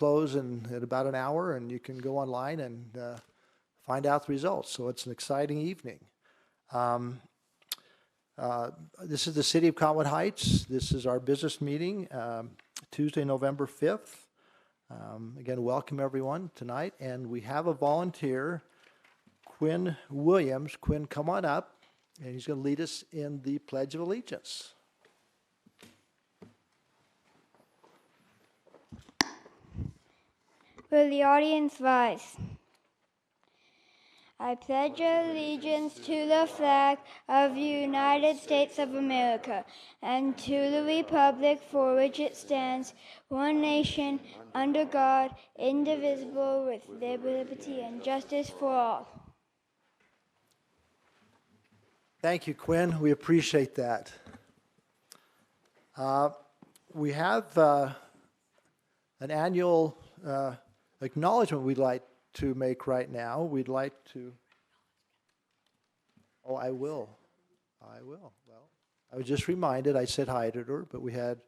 close in about an hour, and you can go online and find out the results. So it's an exciting evening. This is the City of Cottonwood Heights. This is our business meeting, Tuesday, November 5th. Again, welcome everyone tonight. And we have a volunteer, Quinn Williams. Quinn, come on up, and he's going to lead us in the Pledge of Allegiance. Will the audience rise? I pledge allegiance to the flag of the United States of America and to the republic for which it stands, one nation, under God, indivisible, with liberty and justice for all. Thank you, Quinn. We appreciate that. We have an annual acknowledgement we'd like to make right now. We'd like to... Oh, I will. Well, I was just reminded, I said hi to her, but we had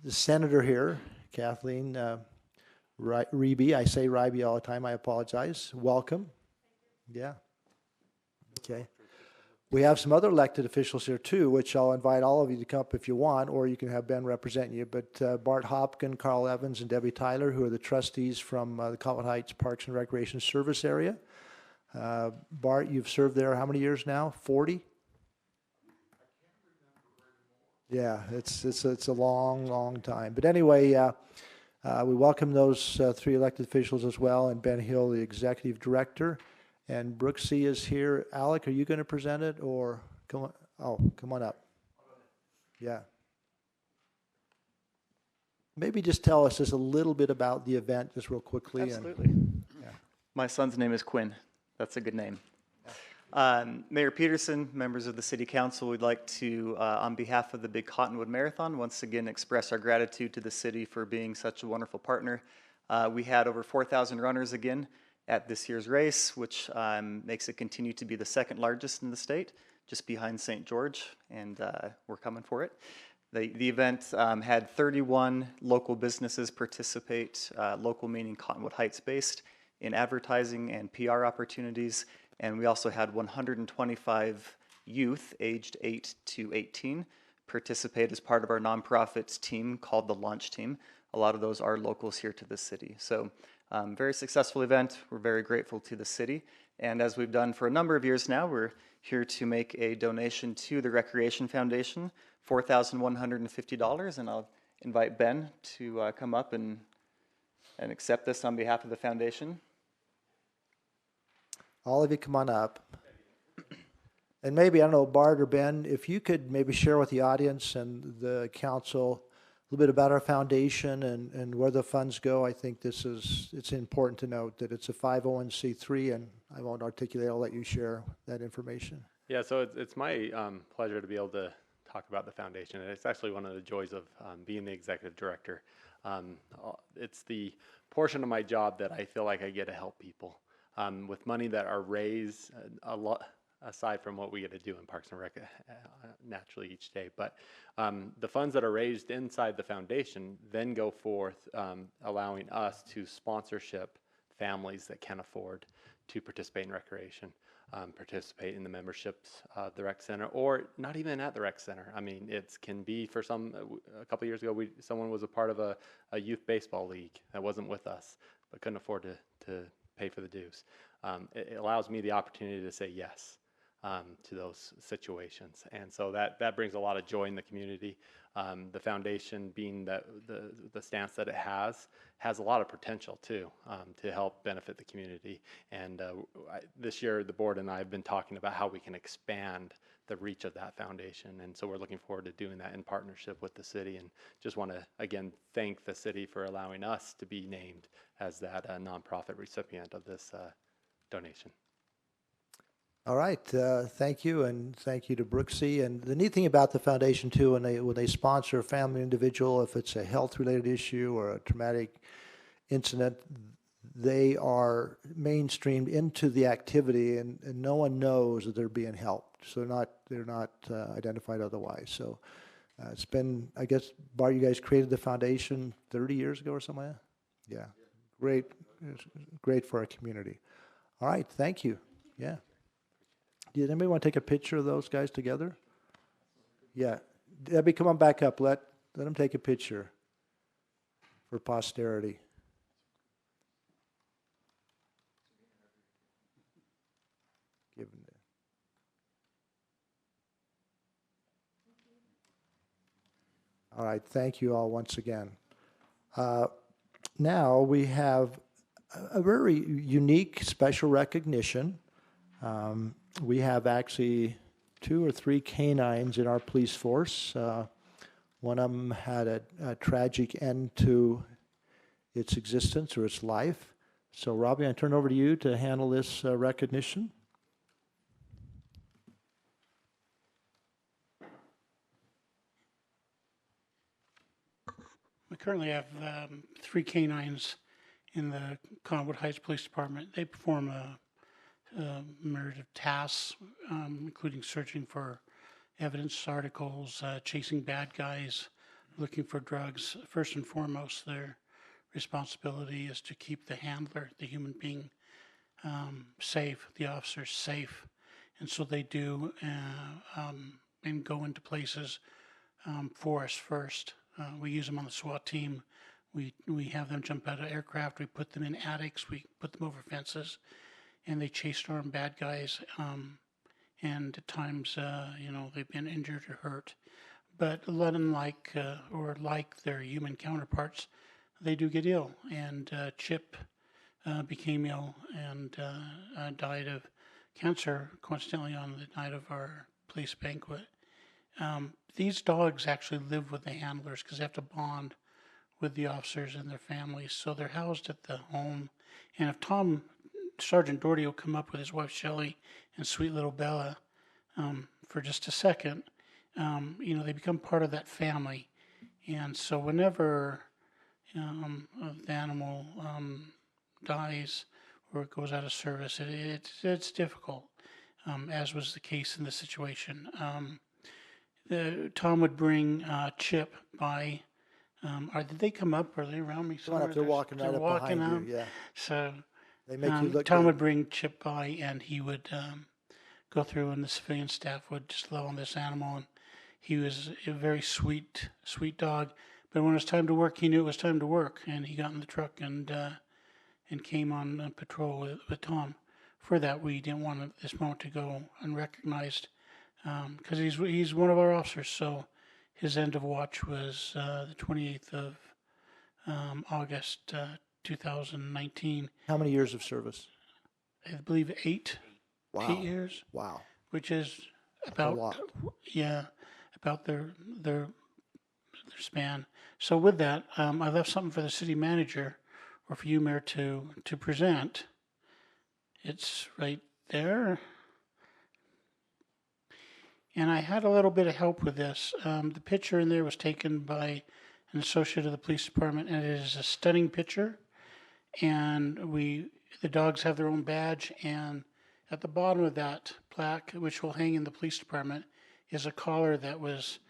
the senator here, Kathleen Reby. I say Reby all the time. I apologize. Welcome. Yeah. Okay. We have some other elected officials here too, which I'll invite all of you to come up if you want, or you can have Ben represent you. But Bart Hopkin, Carl Evans, and Debbie Tyler, who are the trustees from the Cottonwood Heights Parks and Recreation Service area. Bart, you've served there how many years now? 40? Yeah, it's a long time. But anyway, we welcome those three elected officials as well, and Ben Hill, the executive director. And Brooksy is here. Alec, are you going to present it, or come on? Oh, come on up. Yeah. Maybe just tell us just a little bit about the event, just real quickly. Absolutely. Yeah. My son's name is Quinn. That's a good name. Mayor Peterson, members of the City Council, we'd like to, on behalf of the Big Cottonwood Marathon, once again express our gratitude to the city for being such a wonderful partner. We had over 4,000 runners again at this year's race, which makes it continue to be the second largest in the state, just behind St. George, and we're coming for it. The event had 31 local businesses participate, local meaning Cottonwood Heights based, in advertising and PR opportunities, and we also had 125 youth aged 8 to 18 participate as part of our nonprofit team called the Launch Team. A lot of those are locals here to the city. So very successful event. We're very grateful to the city. And as we've done for a number of years now, we're here to make a donation to the Recreation Foundation, $4,150. And I'll invite Ben to come up and accept this on behalf of the foundation. All of you come on up. And maybe, I don't know, Bart or Ben, if you could maybe share with the audience and the council a little bit about our foundation and where the funds go. I think it's important to note that it's a 501c3, and I won't articulate. I'll let you share that information. Yeah, so it's my pleasure to be able to talk about the foundation, and it's actually one of the joys of being the executive director. It's the portion of my job that I feel like I get to help people with money that are raised a lot aside from what we get to do in Parks and Rec naturally each day. But the funds that are raised inside the foundation then go forth, allowing us to sponsorship families that can afford to participate in recreation, participate in the memberships of the rec center, or not even at the rec center. I mean, it can be for some. A couple of years ago, someone was a part of a youth baseball league that wasn't with us, but couldn't afford to pay for the dues. It allows me the opportunity to say yes to those situations, and so that brings a lot of joy in the community. The foundation, being the stance that it has a lot of potential too, to help benefit the community. And this year, the board and I have been talking about how we can expand the reach of that foundation, and so we're looking forward to doing that in partnership with the city. And just want to again thank the city for allowing us to be named as that nonprofit recipient of this donation. All right, thank you, and thank you to Brooksy. And the neat thing about the foundation too, when they sponsor a family individual, if it's a health-related issue or a traumatic incident, they are mainstreamed into the activity, and no one knows that they're being helped. So they're not identified otherwise. So it's been, I guess, Bart, you guys created the foundation 30 years ago or something like that? Yeah, great, great for our community. All right, thank you. Yeah. Did anybody want to take a picture of those guys together? Yeah. Debbie, come on back up. Let them take a picture for posterity. Give them All right, thank you all once again. Now we have a very unique special recognition. We have actually 2 or 3 canines in our police force. One of them had a tragic end to its existence or its life. So Robbie, I turn over to you to handle this recognition. We currently have 3 canines in the Cottonwood Heights Police Department. They perform a myriad of tasks, including searching for evidence, articles, chasing bad guys, looking for drugs. First and foremost, their responsibility is to keep the handler, the human being, safe, the officers safe. And so they do and go into places for us first. We use them on the SWAT team. We have them jump out of aircraft. We put them in attics. We put them over fences, and they chase storm bad guys. And at times, they've been injured or hurt. But unlike like their human counterparts, they do get ill. And Chip became ill and died of cancer, coincidentally, on the night of our police banquet. These dogs actually live with the handlers because they have to bond with the officers and their families. So they're housed at the home. And if Sergeant Doherty will come up with his wife Shelley and sweet little Bella for just a second, they become part of that family. And so whenever the animal dies or goes out of service, it's difficult, as was the case in this situation. Tom would bring Chip by. Did they come up? Are they around me somewhere? They're walking right up behind you. Yeah. So they make you look. Tom good. would bring Chip by, and he would go through, and the civilian staff would just love on this animal. And he was a very sweet dog. But when it was time to work, he knew it was time to work, and he got in the truck and came on patrol with Tom. For that, we didn't want this moment to go unrecognized. Because he's one of our officers, so his end of watch was the 28th of August 2019. How many years of service? I believe 8. Wow. 8 years. Wow. Which is A lot. about their span. So with that, I left something for the city manager, or for you, Mayor, to present. It's right there. And I had a little bit of help with this. The picture in there was taken by an associate of the police department, and it is a stunning picture. And the dogs have their own badge, and at the bottom of that plaque, which will hang in the police department, is a collar that was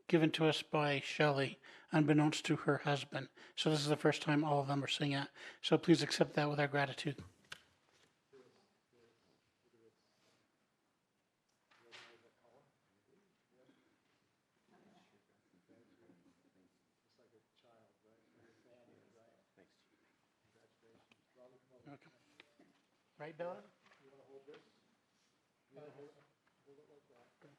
given to us by Shelley, unbeknownst to her husband. So this is the first time all of them are seeing it. So please accept that with our gratitude. Okay. Right, Bella? You want to hold this? Hold it like that.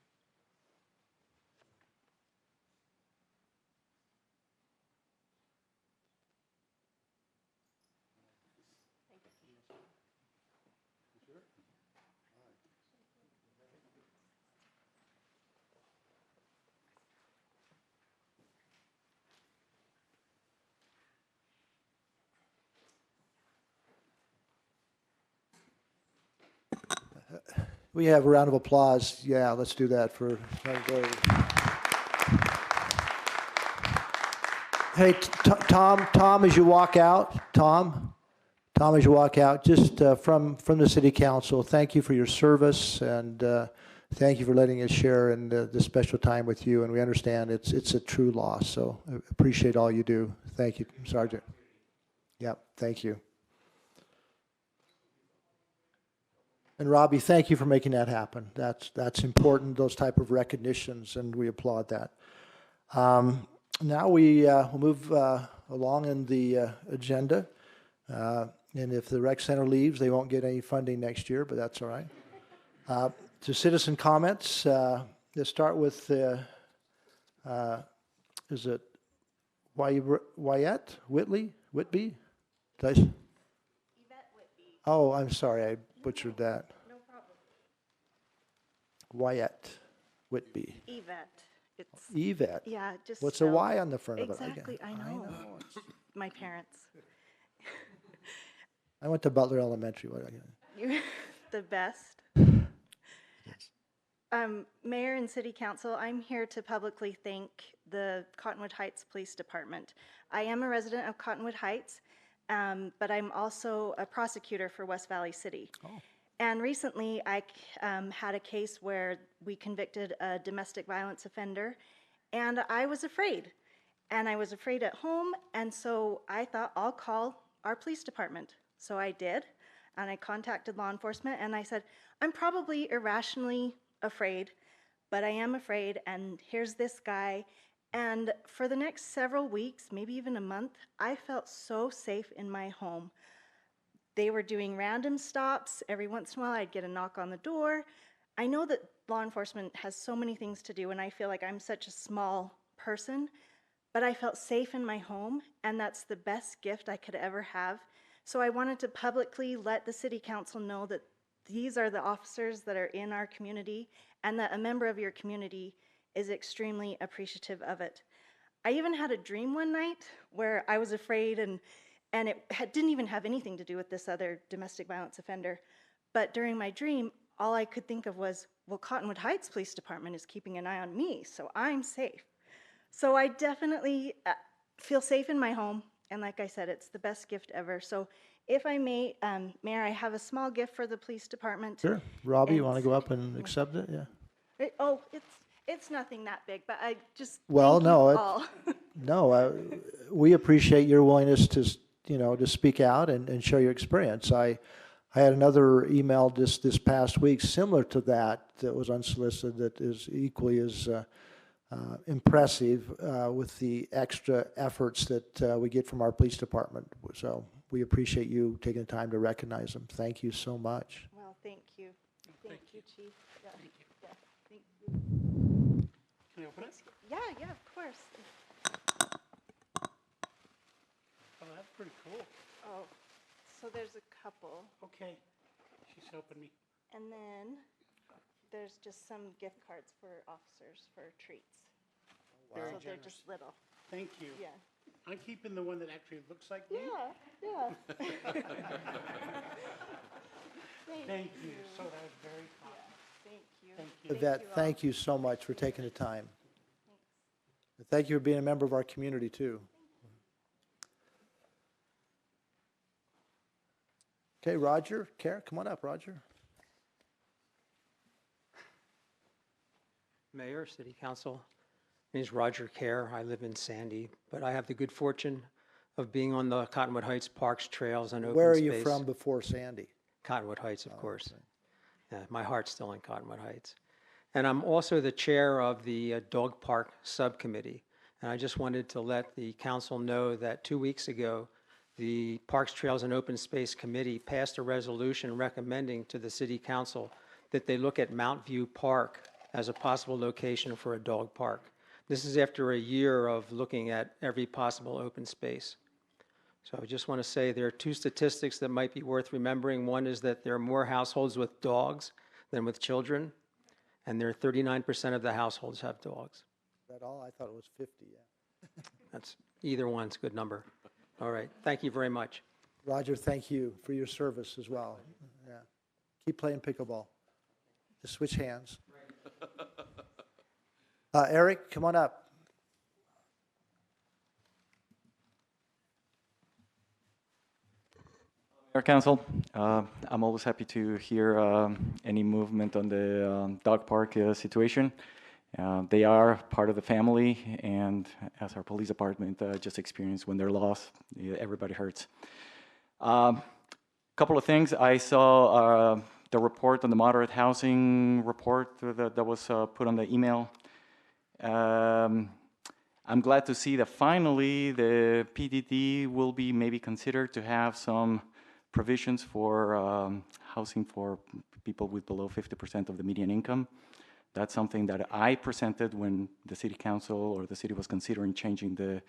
We have a round of applause. Yeah, let's do that for Hey, Tom, as you walk out, as you walk out, just from the city council, thank you for your service and thank you for letting us share in this special time with you, and we understand it's a true loss, so I appreciate all you do. Thank you, Sergeant. Yep, thank you. And Robbie, thank you for making that happen. That's important, those type of recognitions, and we applaud that. Now we'll move along in the agenda. And if the rec center leaves, they won't get any funding next year, but that's all right. To citizen comments, let's start with, is it Wyatt? Whitby? Did I s- Yvette Whitby. Oh, I'm sorry, I butchered that. No problem. Wyatt Whitby. Yvette. It's, Yvette. yeah, just. What's a spelled- Y on the front of it? Exactly, I know. My parents. I went to Butler Elementary. You're the best. Mayor and City Council, I'm here to publicly thank the Cottonwood Heights Police Department. I am a resident of Cottonwood Heights, but I'm also a prosecutor for West Valley City. Oh. And recently, I had a case where we convicted a domestic violence offender, and I was afraid. And I was afraid at home, and so I thought, I'll call our police department. So I did, and I contacted law enforcement, and I said, I'm probably irrationally afraid, but I am afraid, and here's this guy. And for the next several weeks, maybe even a month, I felt so safe in my home. They were doing random stops. Every once in a while, I'd get a knock on the door. I know that law enforcement has so many things to do, and I feel like I'm such a small person, but I felt safe in my home, and that's the best gift I could ever have. So I wanted to publicly let the City Council know that these are the officers that are in our community, and that a member of your community is extremely appreciative of it. I even had a dream one night where I was afraid, and it didn't even have anything to do with this other domestic violence offender. But during my dream, all I could think of was, well, Cottonwood Heights Police Department is keeping an eye on me, so I'm safe. So I definitely feel safe in my home, and like I said, it's the best gift ever. So if I may, Mayor, I have a small gift for the police department. Sure. Robbie, you And- want to go up and accept it? Yeah. It's nothing that big, but I just Well, thank you no, all. No, we appreciate your willingness to, to speak out and share your experience. I had another email this past week similar to that was unsolicited that is equally as impressive with the extra efforts that we get from our police department. So we appreciate you taking the time to recognize them. Thank you so much. Well, thank you. Thank you, Chief. Yeah. Thank you. Yeah, thank you. Can I open it? Yeah, of course. Oh, that's pretty cool. Oh, so there's a couple, Okay. She's helping me. and then there's just some gift cards for officers for treats. Very So they're generous. just little. Thank you. Yeah. I'm keeping the one that actually looks like me. Yeah. Thank you. So that was very kind. Thank you. Thank you. Yvette, thank you so much for taking the time. And thank you for being a member of our community, too. Okay, Roger, Kara, come on up, Roger. Mayor, City Council. My name is Roger Kerr. I live in Sandy, but I have the good fortune of being on the Cottonwood Heights Parks, Trails, and Open Space. Where are you from before Sandy? Cottonwood Heights, of course. Yeah, my heart's still in Cottonwood Heights. And I'm also the chair of the Dog Park Subcommittee. And I just wanted to let the council know that 2 weeks ago, the Parks, Trails, and Open Space Committee passed a resolution recommending to the City Council that they look at Mount View Park as a possible location for a dog park. This is after a year of looking at every possible open space. So I just want to say there are two statistics that might be worth remembering. One is that there are more households with dogs than with children, and there are 39% of the households have dogs. Is that all? I thought it was 50, yeah. That's either one's a good number. All right, thank you very much. Roger, thank you for your service as well. Yeah. Keep playing pickleball. Just switch hands. Eric, come on up. Mayor Council, I'm always happy to hear any movement on the dog park situation. They are part of the family, and as our police department just experienced when they're lost, everybody hurts. Couple of things. I saw the report on the moderate housing report that was put on the email. I'm glad to see that finally the PDD will be maybe considered to have some provisions for housing for people with below 50% of the median income. That's something that I presented when the city council or the city was considering changing the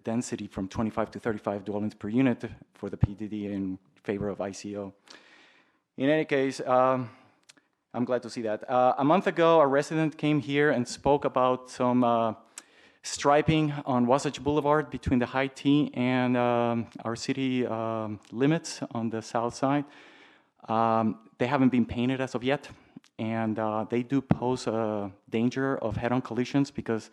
density from 25 to 35 dwellings per unit for the PDD in favor of ICO. In any case, I'm glad to see that. A month ago, a resident came here and spoke about some striping on Wasatch Boulevard between the High T and our city limits on the south side. They haven't been painted as of yet, and they do pose a danger of head-on collisions because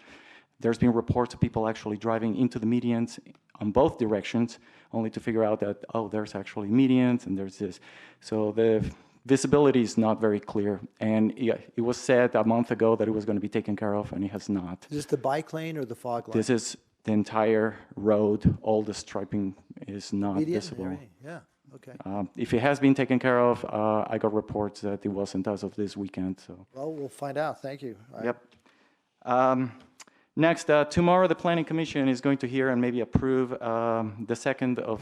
there's been reports of people actually driving into the medians on both directions, only to figure out that, oh, there's actually medians and there's this. So the visibility is not very clear, and it was said a month ago that it was going to be taken care of, and it has not. Is this the bike lane or the fog line? This is the entire road. All the striping is not Median visible. area? Yeah, okay. If it has been taken care of, I got reports that it wasn't as of this weekend. So. Well, we'll find out. Thank you. Yep. Next, tomorrow the Planning Commission is going to hear and maybe approve the second of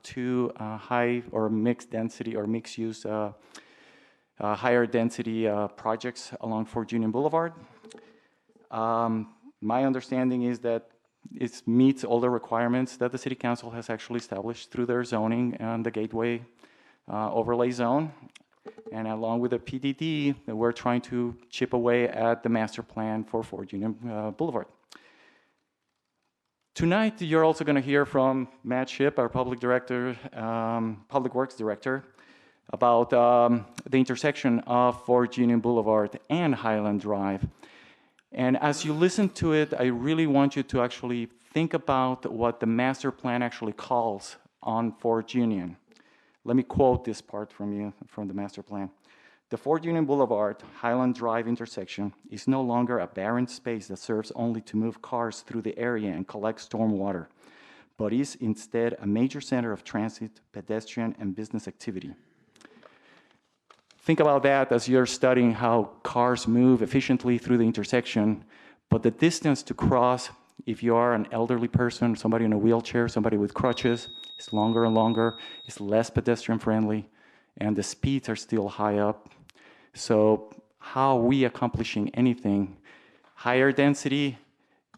two high or mixed density or mixed use higher density projects along Fort Union Boulevard. My understanding is that it meets all the requirements that the City Council has actually established through their zoning and the Gateway overlay zone. And along with the PDD, we're trying to chip away at the master plan for Fort Union Boulevard. Tonight, you're also going to hear from Matt Shipp, our Public Works Director, about the intersection of Fort Union Boulevard and Highland Drive. And as you listen to it, I really want you to actually think about what the master plan actually calls on Fort Union. Let me quote this part from the master plan. The Fort Union Boulevard Highland Drive intersection is no longer a barren space that serves only to move cars through the area and collect stormwater, but is instead a major center of transit, pedestrian, and business activity. Think about that as you're studying how cars move efficiently through the intersection, but the distance to cross, if you are an elderly person, somebody in a wheelchair, somebody with crutches, it's longer and longer, it's less pedestrian friendly, and the speeds are still high up. So how are we accomplishing anything? Higher density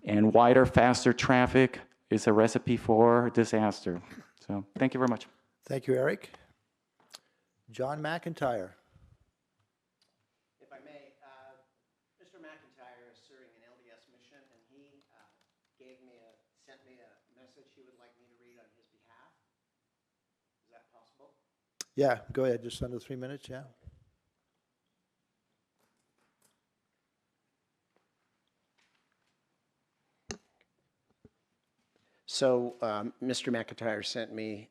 and wider, faster traffic is a recipe for disaster. So thank you very much. Thank you, Eric. John McIntyre. If I may, Mr. McIntyre is serving an LDS mission, and he sent me a message he would like me to read on his behalf. Is that possible? Yeah, go ahead. Just under 3 minutes, yeah. So Mr. McIntyre sent me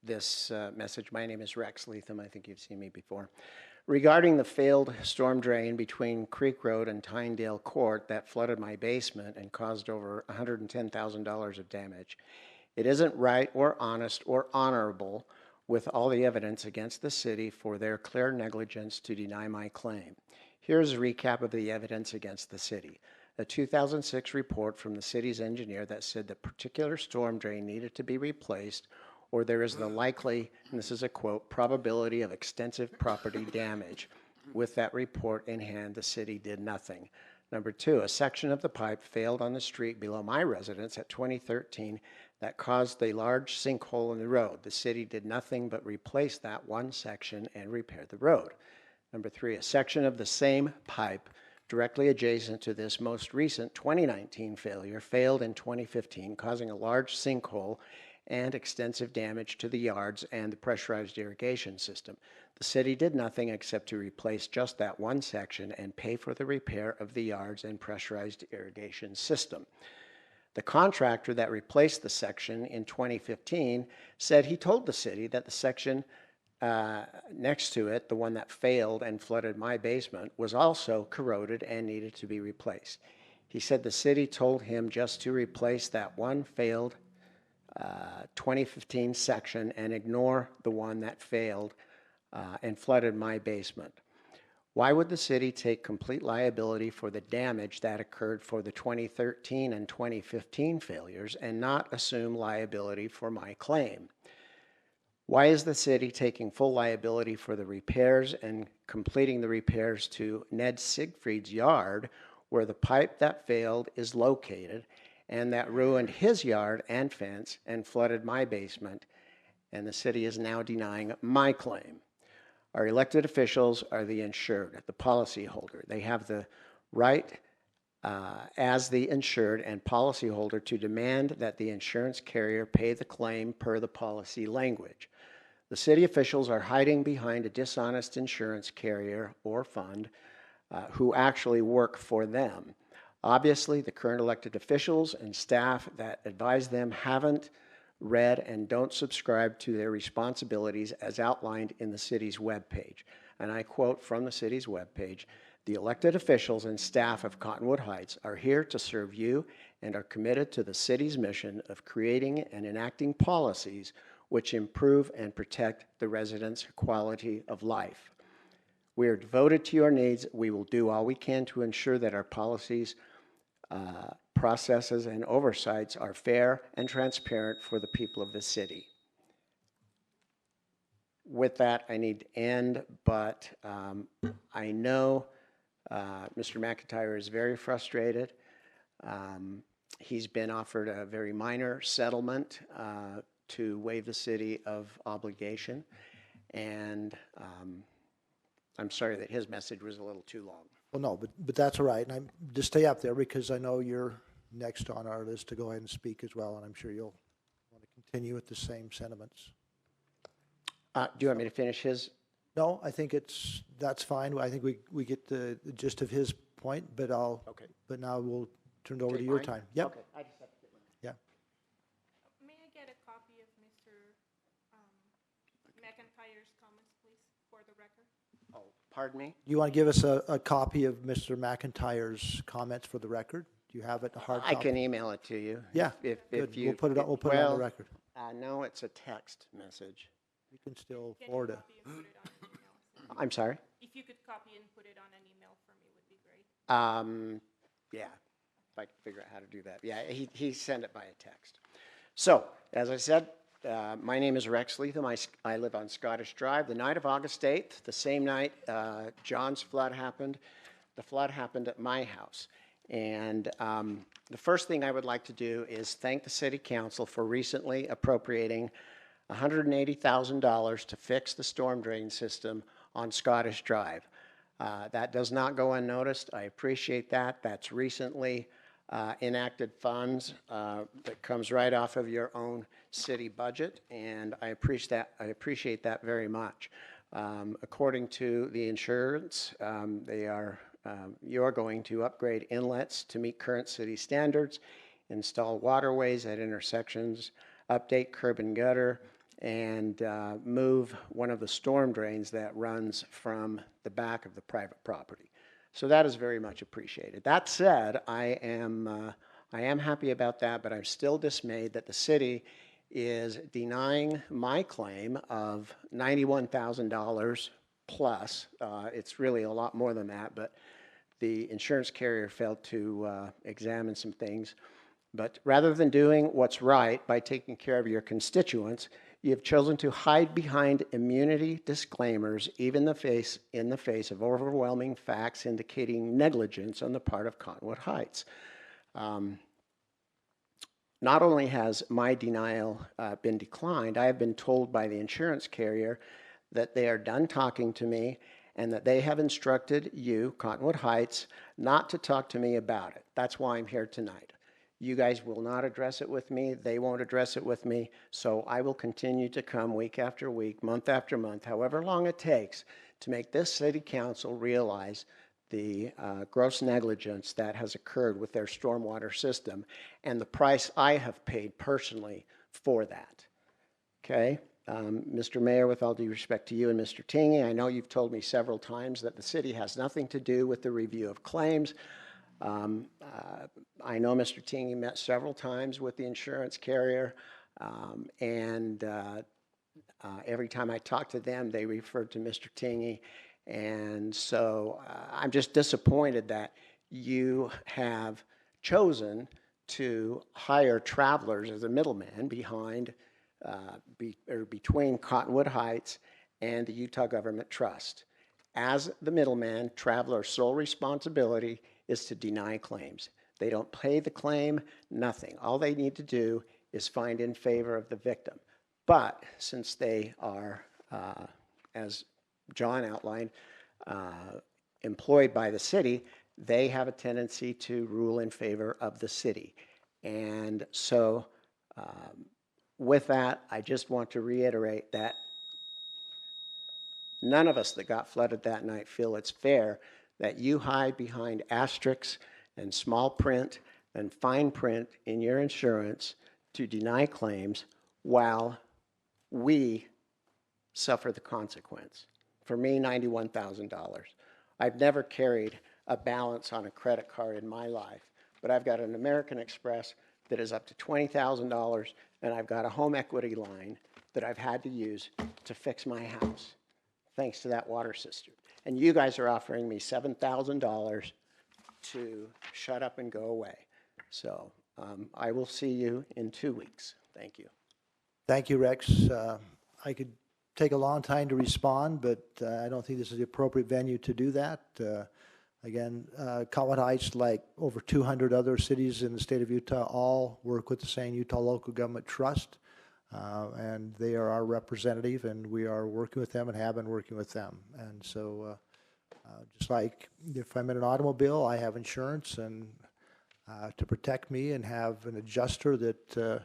this message. My name is Rex Leatham. I think you've seen me before. Regarding the failed storm drain between Creek Road and Tyndale Court that flooded my basement and caused over $110,000 of damage, it isn't right or honest or honorable with all the evidence against the city for their clear negligence to deny my claim. Here's a recap of the evidence against the city. A 2006 report from the city's engineer that said the particular storm drain needed to be replaced, or there is the likely, and this is a quote, probability of extensive property damage. With that report in hand, the city did nothing. Number two, a section of the pipe failed on the street below my residence at 2013 that caused a large sinkhole in the road. The city did nothing but replace that one section and repair the road. Number three, a section of the same pipe directly adjacent to this most recent 2019 failure failed in 2015, causing a large sinkhole and extensive damage to the yards and the pressurized irrigation system. The city did nothing except to replace just that one section and pay for the repair of the yards and pressurized irrigation system. The contractor that replaced the section in 2015 said he told the city that the section next to it, the one that failed and flooded my basement, was also corroded and needed to be replaced. He said the city told him just to replace that one failed 2015 section and ignore the one that failed and flooded my basement. Why would the city take complete liability for the damage that occurred for the 2013 and 2015 failures and not assume liability for my claim? Why is the city taking full liability for the repairs and completing the repairs to Ned Siegfried's yard, where the pipe that failed is located and that ruined his yard and fence and flooded my basement, and the city is now denying my claim? Our elected officials are the insured, the policyholder. They have the right as the insured and policyholder to demand that the insurance carrier pay the claim per the policy language. The city officials are hiding behind a dishonest insurance carrier or fund who actually work for them. Obviously, the current elected officials and staff that advise them haven't read and don't subscribe to their responsibilities as outlined in the city's webpage. And I quote from the city's webpage, "The elected officials and staff of Cottonwood Heights are here to serve you and are committed to the city's mission of creating and enacting policies which improve and protect the residents' quality of life. We are devoted to your needs. We will do all we can to ensure that our policies, processes, and oversights are fair and transparent for the people of the city." With that, I need to end, but I know Mr. McIntyre is very frustrated. He's been offered a very minor settlement to waive the city of obligation, and I'm sorry that his message was a little too long. Well, no, but that's all right. And just stay up there because I know you're next on our list to go ahead and speak as well, and I'm sure you'll want to continue with the same sentiments. Do you want me to finish his? No, I think that's fine. I think we get the gist of his point, but but now we'll turn it over to your time. Yep. Okay, I just have to get mine. Yeah. May I get a copy of Mr. McIntyre's comments, please, for the record? Oh, pardon me? You want to give us a copy of Mr. McIntyre's comments for the record? Do you have it, a hard copy? I can email it to you. Yeah, If good. you. We'll put it on the record. No, it's a text message. You can still Can forward you it. copy and put it on an email? I'm sorry? If you could copy and put it on an email for me would be great. Yeah, if I can figure out how to do that. Yeah, he sent it by a text. So, as I said, my name is Rex Leatham. I live on Scottish Drive. The night of August 8th, the same night John's flood happened, the flood happened at my house. And the first thing I would like to do is thank the City Council for recently appropriating $180,000 to fix the storm drain system on Scottish Drive. That does not go unnoticed. I appreciate that. That's recently enacted funds that comes right off of your own city budget, and I appreciate that very much. According to the insurance, you're going to upgrade inlets to meet current city standards, install waterways at intersections, update curb and gutter, and move one of the storm drains that runs from the back of the private property. So that is very much appreciated. That said, I am happy about that, but I'm still dismayed that the city is denying my claim of $91,000 plus. It's really a lot more than that, but the insurance carrier failed to examine some things. But rather than doing what's right by taking care of your constituents, you have chosen to hide behind immunity disclaimers, even in the face of overwhelming facts indicating negligence on the part of Cottonwood Heights. Not only has my denial been declined, I have been told by the insurance carrier that they are done talking to me and that they have instructed you, Cottonwood Heights, not to talk to me about it. That's why I'm here tonight. You guys will not address it with me. They won't address it with me. So I will continue to come week after week, month after month, however long it takes to make this city council realize the gross negligence that has occurred with their stormwater system and the price I have paid personally for that. Okay? Mr. Mayor, with all due respect to you and Mr. Tingey, I know you've told me several times that the city has nothing to do with the review of claims. I know Mr. Tingey met several times with the insurance carrier, and every time I talked to them, they referred to Mr. Tingey. And so I'm just disappointed that you have chosen to hire Travelers as a middleman behind, between Cottonwood Heights and the Utah Government Trust. As the middleman, Travelers' sole responsibility is to deny claims. They don't pay the claim, nothing. All they need to do is find in favor of the victim. But since they are, as John outlined, employed by the city, they have a tendency to rule in favor of the city. And so with that, I just want to reiterate that none of us that got flooded that night feel it's fair that you hide behind asterisks and small print and fine print in your insurance to deny claims while we suffer the consequence. For me, $91,000. I've never carried a balance on a credit card in my life, but I've got an American Express that is up to $20,000, and I've got a home equity line that I've had to use to fix my house, thanks to that water system. And you guys are offering me $7,000 to shut up and go away. So I will see you in 2 weeks. Thank you. Thank you, Rex. I could take a long time to respond, but I don't think this is the appropriate venue to do that. Again, Cottonwood Heights, like over 200 other cities in the state of Utah, all work with the same Utah Local Government Trust, and they are our representative, and we are working with them and have been working with them. And so just like if I'm in an automobile, I have insurance and to protect me, and have an adjuster that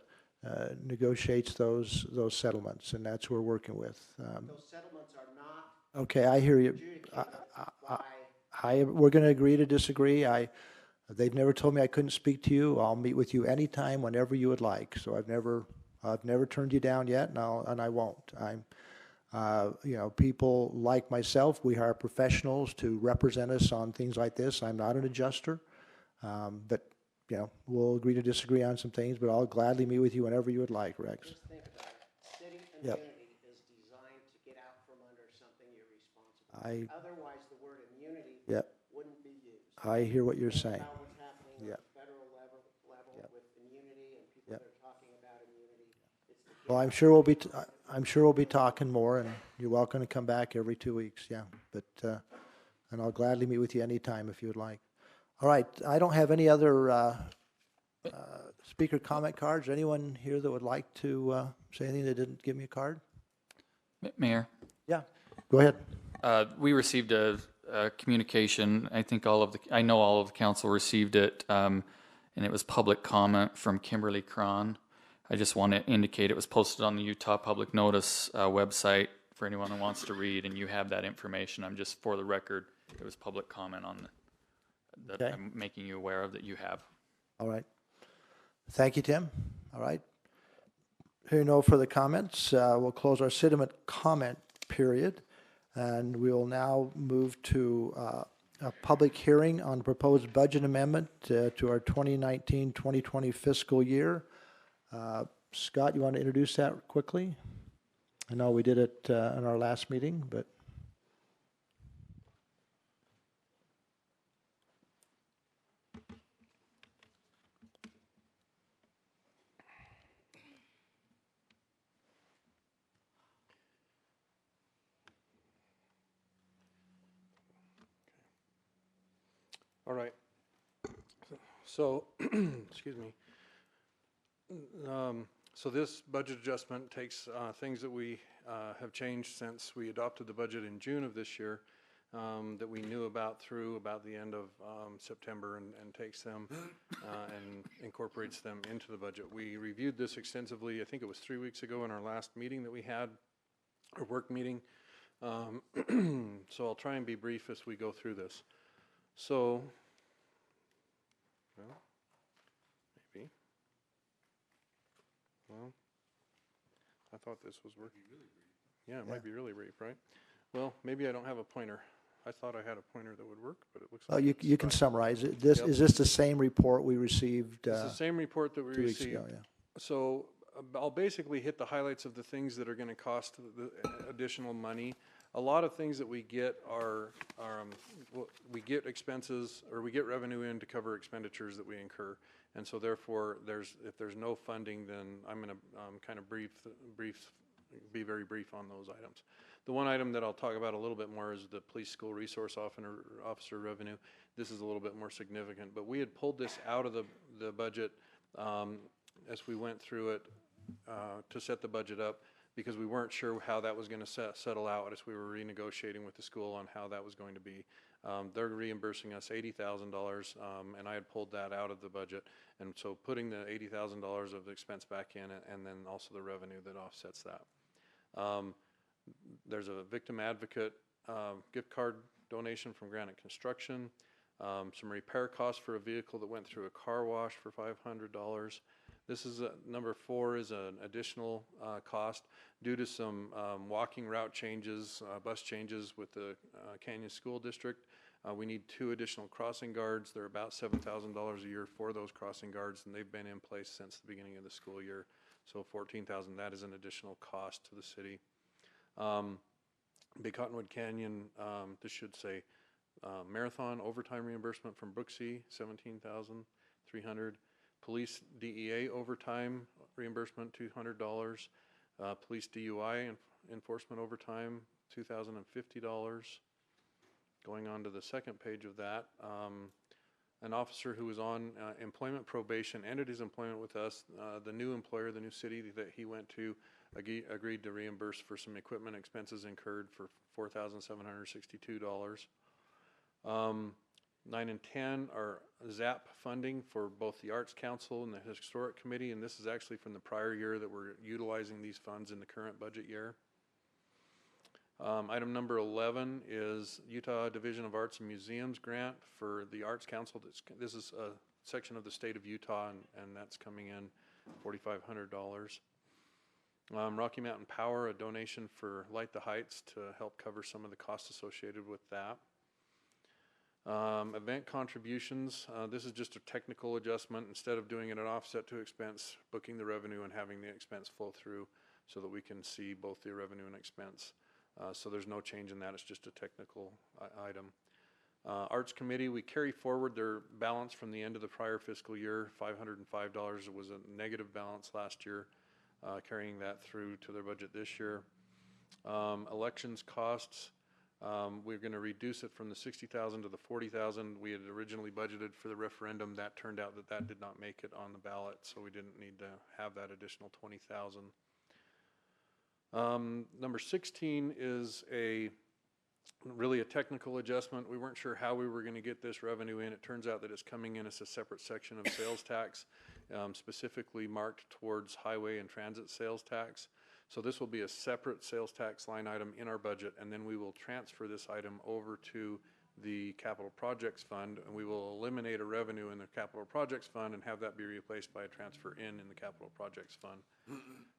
negotiates those settlements, and that's what we're working with. Those settlements are not Okay, I hear you. We're going to agree to disagree. They've never told me I couldn't speak to you. I'll meet with you anytime, whenever you would like. So I've never turned you down yet, and I won't. People like myself, we hire professionals to represent us on things like this. I'm not an adjuster, but we'll agree to disagree on some things. But I'll gladly meet with you whenever you would like, Rex. Just think about it. City immunity is designed to get out from under something you're responsible for. Otherwise, the word immunity wouldn't be used. I hear what you're saying. About what's happening at the federal level with immunity and people that are talking about immunity. Well, I'm sure we'll be talking more, and you're welcome to come back every 2 weeks. Yeah, but and I'll gladly meet with you anytime if you would like. All right, I don't have any other speaker comment cards. Anyone here that would like to say anything that didn't give me a card? Mayor, Yeah, go ahead. we received a communication. I know all of the council received it, and it was public comment from Kimberly Cron. I just want to indicate it was posted on the Utah Public Notice website for anyone who wants to read, and you have that information. I'm just, for the record, it was public comment on that Okay. I'm making you aware of that you have. All right. Thank you, Tim. All right. Hearing no further comments, we'll close our citizen comment period, and we will now move to a public hearing on the proposed budget amendment to our 2019-2020 fiscal year. Scott, you want to introduce that quickly? I know we did it in our last meeting, but. All right. So, excuse me. So this budget adjustment takes things that we have changed since we adopted the budget in June of this year that we knew about through about the end of September, and takes them and incorporates them into the budget. We reviewed this extensively, I think it was 3 weeks ago in our last meeting that we had, our work meeting. So I'll try and be brief as we go through this. So, well, maybe. Well, I thought this was working. Yeah, it might be really brief, right? Well, maybe I don't have a pointer. I thought I had a pointer that would work, but it looks Oh, like you, it's you can stuck. summarize it. Yep. Is this the same report we received It's the same report that we 2 weeks received. ago? Yeah. So I'll basically hit the highlights of the things that are going to cost the additional money. A lot of things that we get are we get expenses or we get revenue in to cover expenditures that we incur, and so therefore if there's no funding, then I'm going to kind of be very brief on those items. The one item that I'll talk about a little bit more is the police school resource officer revenue. This is a little bit more significant, but we had pulled this out of the budget as we went through it to set the budget up, because we weren't sure how that was going to settle out as we were renegotiating with the school on how that was going to be. They're reimbursing us $80,000, and I had pulled that out of the budget, and so putting the $80,000 of the expense back in, and then also the revenue that offsets that. There's a victim advocate gift card donation from Granite Construction, some repair costs for a vehicle that went through a car wash for $500. This is number 4 is an additional cost due to some walking route changes, bus changes with the Canyon School District. We need 2 additional crossing guards. They're about $7,000 a year for those crossing guards, and they've been in place since the beginning of the school year. So $14,000, that is an additional cost to the city. Big Cottonwood Canyon, this should say marathon overtime reimbursement from Brooksea, $17,300. Police DEA overtime reimbursement, $200. Police DUI enforcement overtime, $2,050. Going on to the second page of that, an officer who was on employment probation ended his employment with us. The new employer, the new city that he went to, agreed to reimburse for some equipment expenses incurred for $4,762. 9 and 10 are ZAP funding for both the Arts Council and the Historic Committee, and this is actually from the prior year that we're utilizing these funds in the current budget year. Item number 11 is Utah Division of Arts and Museums grant for the Arts Council. This is a section of the state of Utah, and that's coming in $4,500. Rocky Mountain Power, a donation for Light the Heights to help cover some of the costs associated with that. Event contributions, this is just a technical adjustment. Instead of doing it an offset to expense, booking the revenue and having the expense flow through so that we can see both the revenue and expense. So there's no change in that, it's just a technical item. Arts Committee, we carry forward their balance from the end of the prior fiscal year, $505. It was a negative balance last year, carrying that through to their budget this year. Elections costs, we're going to reduce it from the $60,000 to the $40,000. We had originally budgeted for the referendum. That turned out that did not make it on the ballot, so we didn't need to have that additional $20,000. Number 16 is really a technical adjustment. We weren't sure how we were going to get this revenue in. It turns out that it's coming in as a separate section of sales tax, specifically marked towards highway and transit sales tax. So this will be a separate sales tax line item in our budget, and then we will transfer this item over to the capital projects fund, and we will eliminate a revenue in the capital projects fund and have that be replaced by a transfer in the capital projects fund.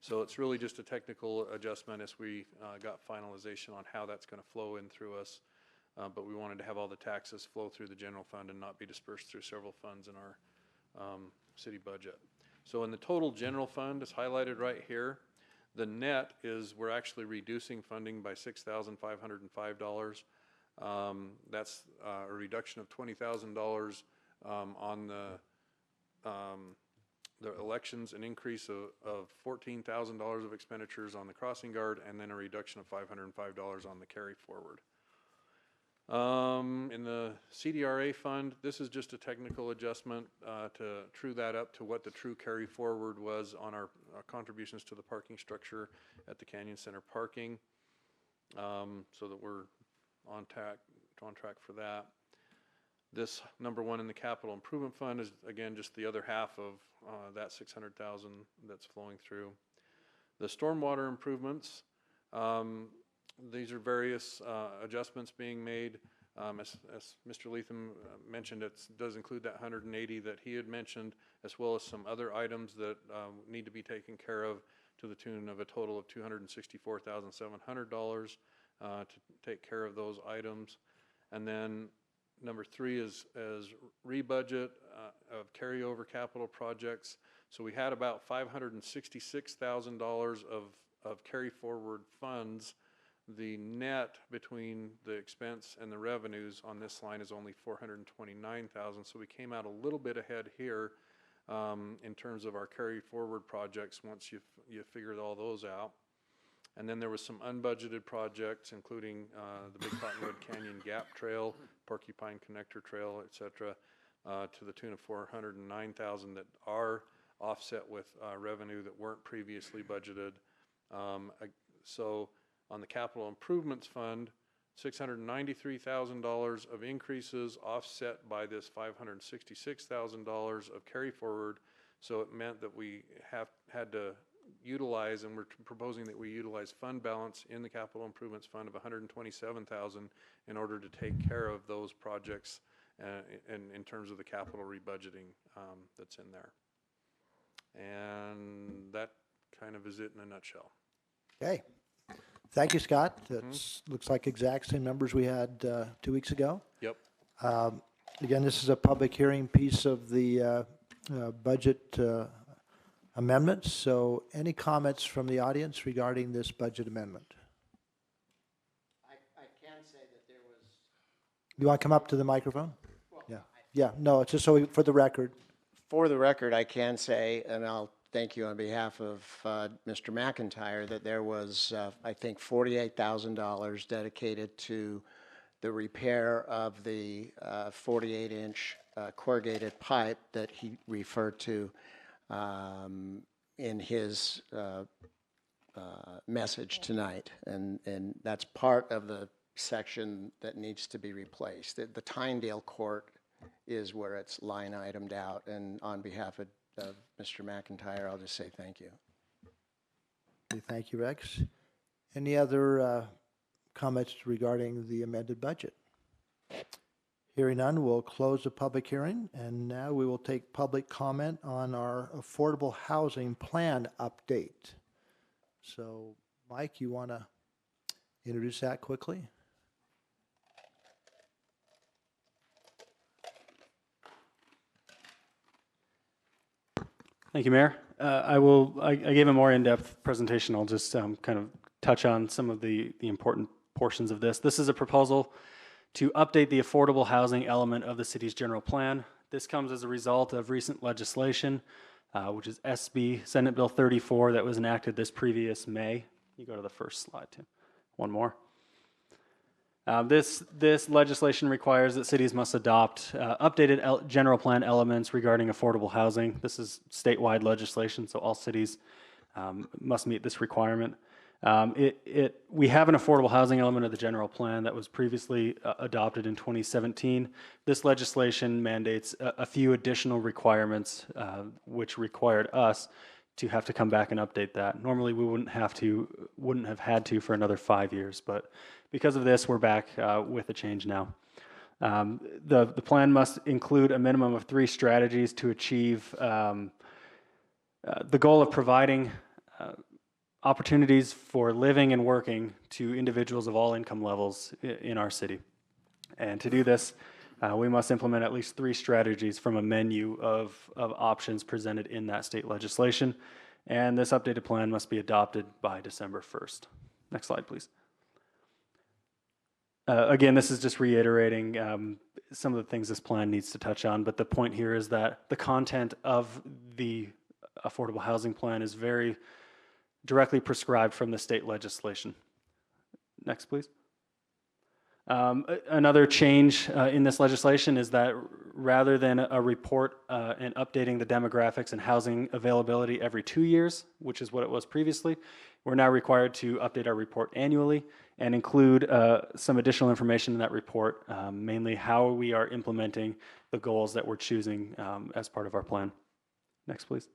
So it's really just a technical adjustment as we got finalization on how that's going to flow in through us, but we wanted to have all the taxes flow through the general fund and not be dispersed through several funds in our city budget. So in the total general fund, is highlighted right here. The net is we're actually reducing funding by $6,505. That's a reduction of $20,000 on the elections, an increase of $14,000 of expenditures on the crossing guard, and then a reduction of $505 on the carry forward. In the CDRA fund, this is just a technical adjustment to true that up to what the true carry forward was on our contributions to the parking structure at the Canyon Center parking, so that we're on track for that. This number 1 in the capital improvement fund is again just the other half of that $600,000 that's flowing through. The stormwater improvements, these are various adjustments being made. As Mr. Leatham mentioned, it does include that 180 that he had mentioned, as well as some other items that need to be taken care of to the tune of a total of $264,700 to take care of those items. And then number 3 is rebudget of carryover capital projects. So we had about $566,000 of carry forward funds. The net between the expense and the revenues on this line is only $429,000. So we came out a little bit ahead here in terms of our carry forward projects once you figured all those out. And then there was some unbudgeted projects, including the Big Cottonwood Canyon Gap Trail, Porcupine Connector Trail, etc., to the tune of $409,000 that are offset with revenue that weren't previously budgeted. So on the capital improvements fund, $693,000 of increases offset by this $566,000 of carry forward. So it meant that we had to utilize, and we're proposing that we utilize fund balance in the capital improvements fund of $127,000 in order to take care of those projects in terms of the capital rebudgeting that's in there. And that kind of is it in a nutshell. Okay. Thank you, Scott. That looks like exact same numbers we had 2 weeks ago. Yep. Again, this is a public hearing piece of the budget amendments. So any comments from the audience regarding this budget amendment? I can say that there was... You want to come up to the microphone? Yeah, no, it's just so for the record. For the record, I can say, and I'll thank you on behalf of Mr. McIntyre, that there was, I think, $48,000 dedicated to the repair of the 48-inch corrugated pipe that he referred to in his message tonight. And that's part of the section that needs to be replaced. The Tyndale Court is where it's line itemed out. And on behalf of Mr. McIntyre, I'll just say thank you. Thank you, Rex. Any other comments regarding the amended budget? Hearing none, we'll close the public hearing, and now we will take public comment on our affordable housing plan update. So, Mike, you want to introduce that quickly? Thank you, Mayor. I gave a more in-depth presentation. I'll just kind of touch on some of the important portions of this. This is a proposal to update the affordable housing element of the city's general plan. This comes as a result of recent legislation, which is SB Senate Bill 34 that was enacted this previous May. You go to the first slide, too. One more. This legislation requires that cities must adopt updated general plan elements regarding affordable housing. This is statewide legislation, so all cities must meet this requirement. We have an affordable housing element of the general plan that was previously adopted in 2017. This legislation mandates a few additional requirements, which required us to have to come back and update that. Normally, we wouldn't have had to for another 5 years, but because of this, we're back with a change now. The plan must include a minimum of 3 strategies to achieve the goal of providing opportunities for living and working to individuals of all income levels in our city. And to do this, we must implement at least 3 strategies from a menu of options presented in that state legislation. And this updated plan must be adopted by December 1st. Next slide, please. Again, this is just reiterating some of the things this plan needs to touch on, but the point here is that the content of the affordable housing plan is very directly prescribed from the state legislation. Next, please. Another change in this legislation is that rather than a report and updating the demographics and housing availability every 2 years, which is what it was previously, we're now required to update our report annually and include some additional information in that report, mainly how we are implementing the goals that we're choosing as part of our plan. Next, please.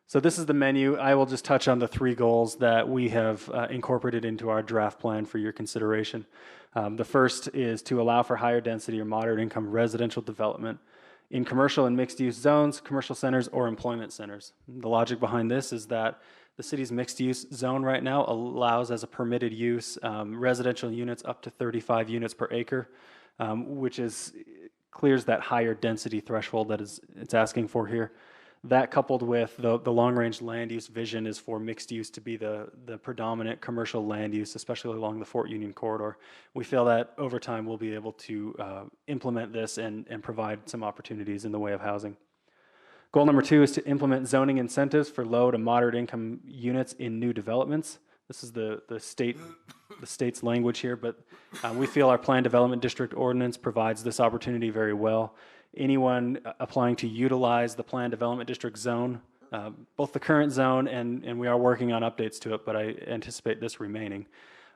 So this is the menu. I will just touch on the three goals that we have incorporated into our draft plan for your consideration. The first is to allow for higher density or moderate income residential development in commercial and mixed use zones, commercial centers, or employment centers. The logic behind this is that the city's mixed use zone right now allows as a permitted use residential units up to 35 units per acre, which clears that higher density threshold that it's asking for here. That coupled with the long-range land use vision is for mixed use to be the predominant commercial land use, especially along the Fort Union corridor. We feel that over time we'll be able to implement this and provide some opportunities in the way of housing. Goal number 2 is to implement zoning incentives for low to moderate income units in new developments. This is the state's language here, but we feel our planned development district ordinance provides this opportunity very well. Anyone applying to utilize the planned development district zone, both the current zone and we are working on updates to it, but I anticipate this remaining,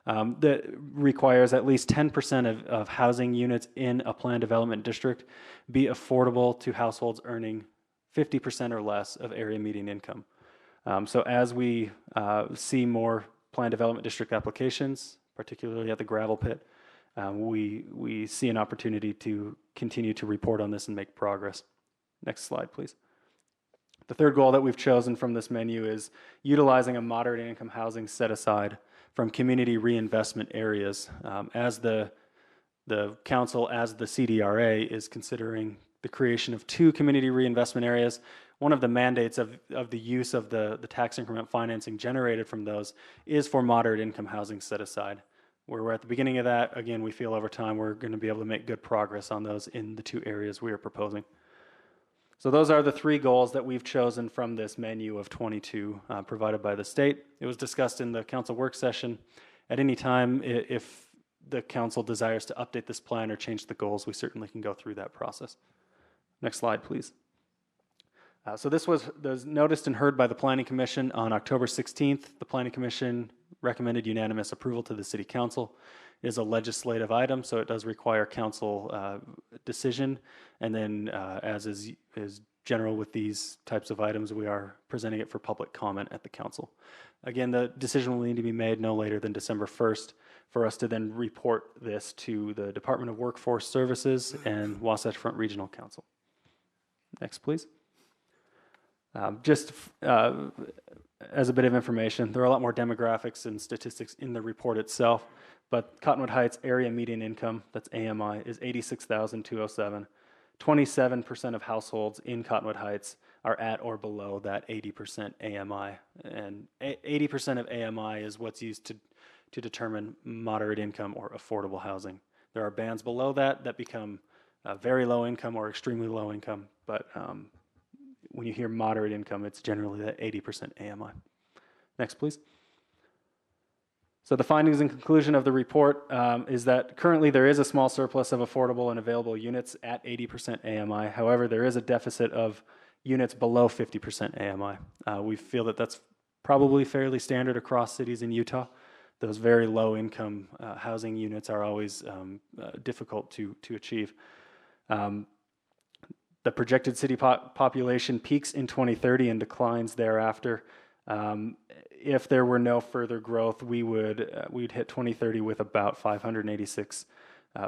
that requires at least 10% of housing units in a planned development district be affordable to households earning 50% or less of area median income. So as we see more planned development district applications, particularly at the gravel pit, we see an opportunity to continue to report on this and make progress. Next slide, please. The third goal that we've chosen from this menu is utilizing a moderate income housing set aside from community reinvestment areas. As the council, as the CDRA, is considering the creation of 2 community reinvestment areas, one of the mandates of the use of the tax increment financing generated from those is for moderate income housing set aside. Where we're at the beginning of that, again, we feel over time we're going to be able to make good progress on those in the 2 areas we are proposing. So those are the 3 goals that we've chosen from this menu of 22 provided by the state. It was discussed in the council work session. At any time, if the council desires to update this plan or change the goals, we certainly can go through that process. Next slide, please. So this was noticed and heard by the Planning Commission on October 16th. The Planning Commission recommended unanimous approval to the City Council. It is a legislative item, so it does require council decision. And then, as is general with these types of items, we are presenting it for public comment at the council. Again, the decision will need to be made no later than December 1st for us to then report this to the Department of Workforce Services and Wasatch Front Regional Council. Next, please. Just as a bit of information, there are a lot more demographics and statistics in the report itself, but Cottonwood Heights area median income, that's AMI, is $86,207. 27% of households in Cottonwood Heights are at or below that 80% AMI, and 80% of AMI is what's used to determine moderate income or affordable housing. There are bands below that become very low income or extremely low income, but when you hear moderate income, it's generally that 80% AMI. Next, please. So the findings and conclusion of the report is that currently there is a small surplus of affordable and available units at 80% AMI. However, there is a deficit of units below 50% AMI. We feel that that's probably fairly standard across cities in Utah. Those very low income housing units are always difficult to achieve. The projected city population peaks in 2030 and declines thereafter. If there were no further growth, we'd hit 2030 with about 586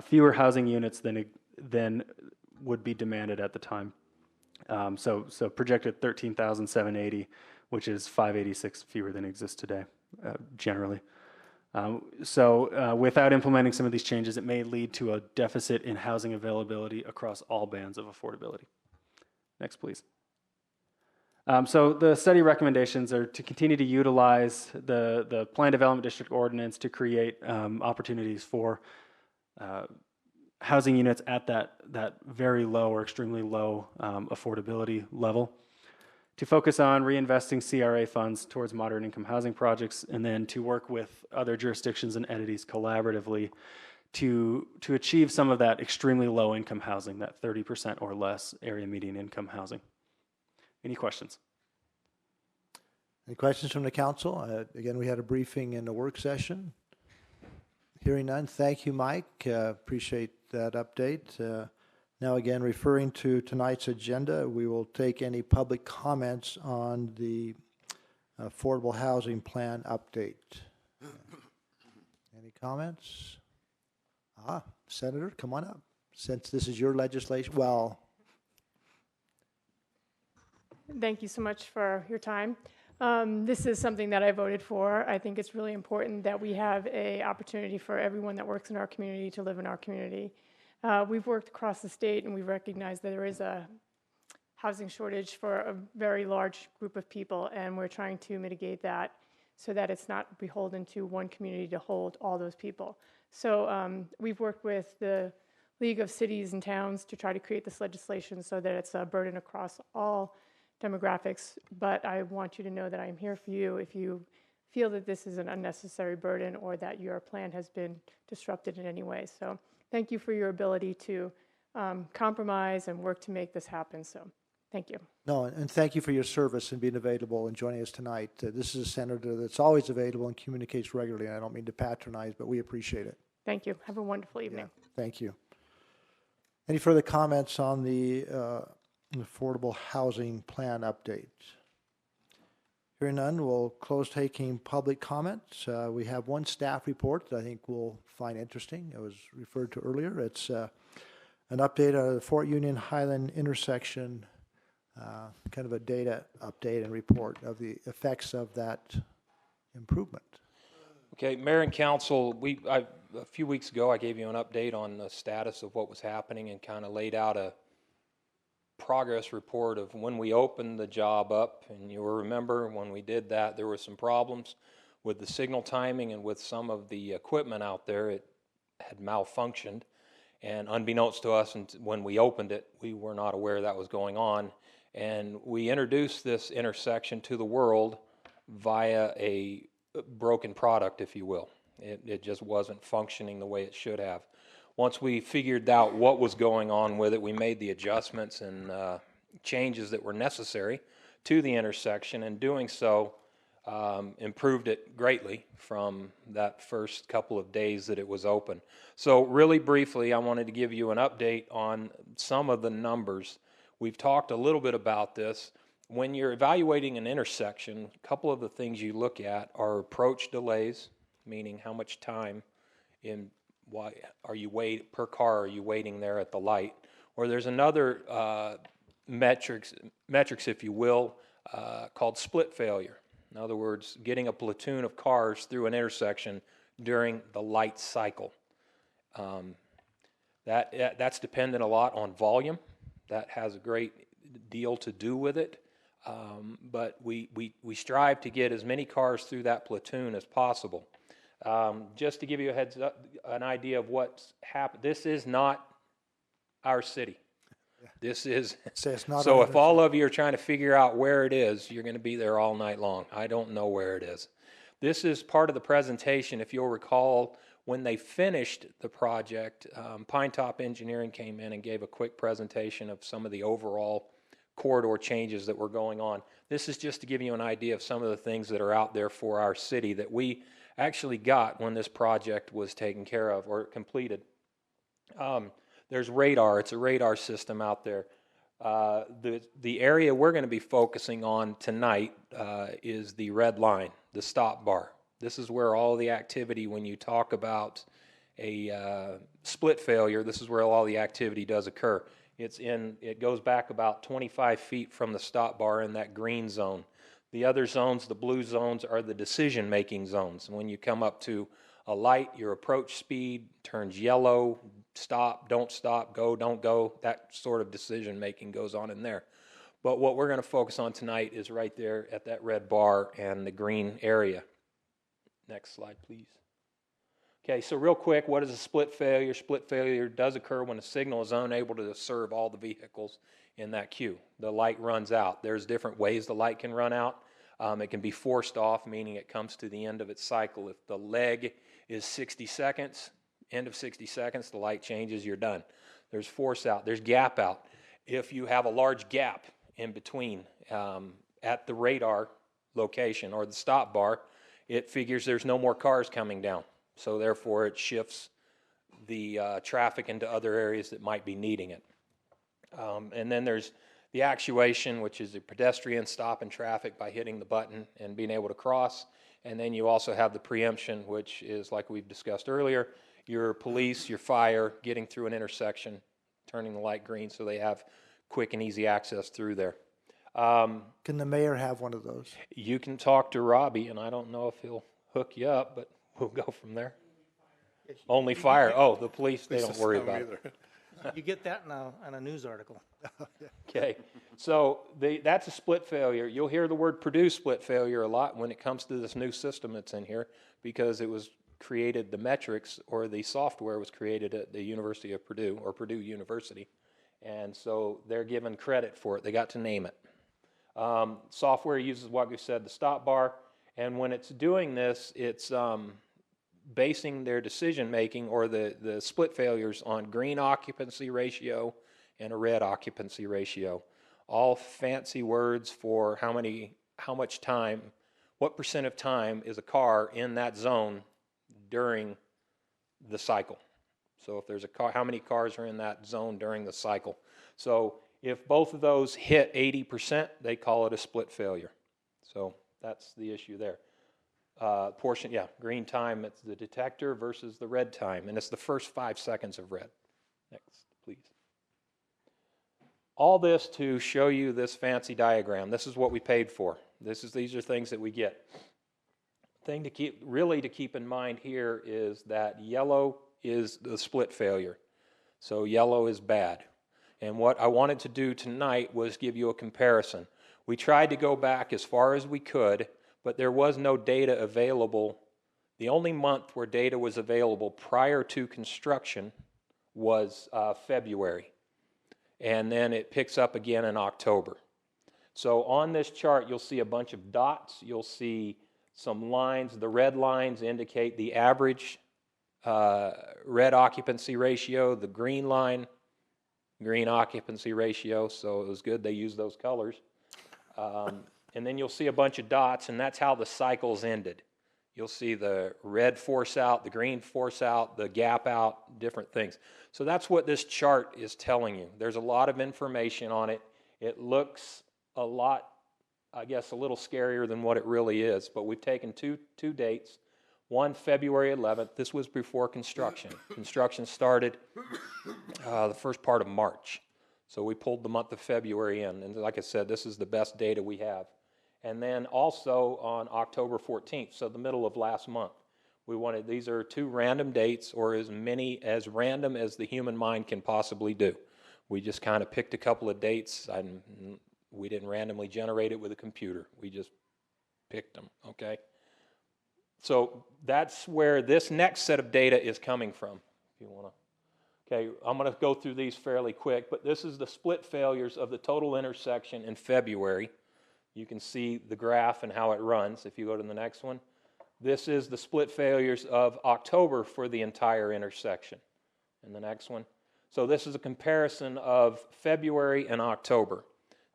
fewer housing units than would be demanded at the time. So projected 13,780, which is 586 fewer than exists today, generally. Without implementing some of these changes, it may lead to a deficit in housing availability across all bands of affordability. Next, please. So the study recommendations are to continue to utilize the Planned Development District Ordinance to create opportunities for housing units at that very low or extremely low affordability level, to focus on reinvesting CRA funds towards moderate income housing projects, and then to work with other jurisdictions and entities collaboratively to achieve some of that extremely low income housing, that 30% or less area median income housing. Any questions? Any questions from the council? Again, we had a briefing in the work session. Hearing none, thank you, Mike. Appreciate that update. Now, again, referring to tonight's agenda, we will take any public comments on the affordable housing plan update. Any comments? Senator, come on up. Since this is your legislation, well. Thank you so much for your time. This is something that I voted for. I think it's really important that we have an opportunity for everyone that works in our community to live in our community. We've worked across the state, and we recognize that there is a housing shortage for a very large group of people, and we're trying to mitigate that so that it's not beholden to one community to hold all those people. So we've worked with the League of Cities and Towns to try to create this legislation so that it's a burden across all demographics, but I want you to know that I'm here for you if you feel that this is an unnecessary burden or that your plan has been disrupted in any way. So thank you for your ability to compromise and work to make this happen. So thank you. No, and thank you for your service and being available and joining us tonight. This is a senator that's always available and communicates regularly. And I don't mean to patronize, but we appreciate it. Thank you. Have a wonderful evening. Yeah, thank you. Any further comments on the affordable housing plan update? Hearing none, we'll close taking public comments. We have one staff report that I think we'll find interesting. It was referred to earlier. It's an update of the Fort Union Highland intersection, kind of a data update and report of the effects of that improvement. Okay, Mayor and Council, a few weeks ago I gave you an update on the status of what was happening and kind of laid out a progress report of when we opened the job up. And you'll remember when we did that, there were some problems with the signal timing and with some of the equipment out there. It had malfunctioned, and unbeknownst to us, and when we opened it, we were not aware that was going on. And we introduced this intersection to the world via a broken product, if you will. It just wasn't functioning the way it should have. Once we figured out what was going on with it, we made the adjustments and changes that were necessary to the intersection, and doing so improved it greatly from that first couple of days that it was open. So really briefly, I wanted to give you an update on some of the numbers. We've talked a little bit about this. When you're evaluating an intersection, a couple of the things you look at are approach delays, meaning how much time why are you per car are you waiting there at the light? Or there's another metrics, if you will, called split failure. In other words, getting a platoon of cars through an intersection during the light cycle. That's dependent a lot on volume. That has a great deal to do with it. But we strive to get as many cars through that platoon as possible. Just to give you a heads up, an idea of what's happened, this is not our city. This is, so if all of you are trying to figure out where it is, you're going to be there all night long. I don't know where it is. This is part of the presentation. If you'll recall, when they finished the project, Pine Top Engineering came in and gave a quick presentation of some of the overall corridor changes that were going on. This is just to give you an idea of some of the things that are out there for our city that we actually got when this project was taken care of or completed. There's radar. It's a radar system out there. The area we're going to be focusing on tonight is the red line, the stop bar. This is where all the activity, when you talk about a split failure, this is where all the activity does occur. It goes back about 25 feet from the stop bar in that green zone. The other zones, the blue zones, are the decision-making zones. And when you come up to a light, your approach speed turns yellow, stop, go, don't go. That sort of decision-making goes on in there. But what we're going to focus on tonight is right there at that red bar and the green area. Next slide, please. Okay, so real quick, what is a split failure? Split failure does occur when a signal is unable to serve all the vehicles in that queue. The light runs out. There's different ways the light can run out. It can be forced off, meaning it comes to the end of its cycle. If the leg is 60 seconds, end of 60 seconds, the light changes, you're done. There's force out. There's gap out. If you have a large gap in between at the radar location or the stop bar, it figures there's no more cars coming down. So therefore it shifts the traffic into other areas that might be needing it. And then there's the actuation, which is the pedestrian stopping traffic by hitting the button and being able to cross. And then you also have the preemption, which is, like we've discussed earlier, your police, your fire, getting through an intersection, turning the light green so they have quick and easy access through there. Can the mayor have one of those? You can talk to Robbie, and I don't know if he'll hook you up, but we'll go from there. Only fire. Oh, the police, they don't worry about it. You get that in a news article. Okay, so that's a split failure. You'll hear the word Purdue split failure a lot when it comes to this new system that's in here, because it was created, the metrics or the software was created at the University of Purdue, or Purdue University, and so they're given credit for it. They got to name it. Software uses what we said, the stop bar, and when it's doing this, it's basing their decision making or the split failures on green occupancy ratio and a red occupancy ratio. All fancy words for how much time, what percent of time is a car in that zone during the cycle. So if there's a car, how many cars are in that zone during the cycle. So if both of those hit 80%, they call it a split failure. So that's the issue there. Green time, it's the detector versus the red time, and it's the first 5 seconds of red. Next, please. All this to show you this fancy diagram. This is what we paid for. These are things that we get. Thing to keep in mind here is that yellow is the split failure. So yellow is bad. And what I wanted to do tonight was give you a comparison. We tried to go back as far as we could, but there was no data available. The only month where data was available prior to construction was February. And then it picks up again in October. So on this chart, you'll see a bunch of dots. You'll see some lines. The red lines indicate the average red occupancy ratio. The green line, green occupancy ratio. So it was good they used those colors. And then you'll see a bunch of dots, and that's how the cycles ended. You'll see the red force out, the green force out, the gap out, different things. So that's what this chart is telling you. There's a lot of information on it. It looks a lot, I guess, a little scarier than what it really is, but we've taken two dates. One, February 11th. This was before construction. Construction started the first part of March. So we pulled the month of February in. And like I said, this is the best data we have. And then also on October 14th, so the middle of last month, these are two random dates, or as random as the human mind can possibly do. We just kind of picked a couple of dates. We didn't randomly generate it with a computer. We just picked them, okay? So that's where this next set of data is coming from, if you want to. Okay, I'm going to go through these fairly quick, but this is the split failures of the total intersection in February. You can see the graph and how it runs. If you go to the next one, this is the split failures of October for the entire intersection. And the next one. So this is a comparison of February and October.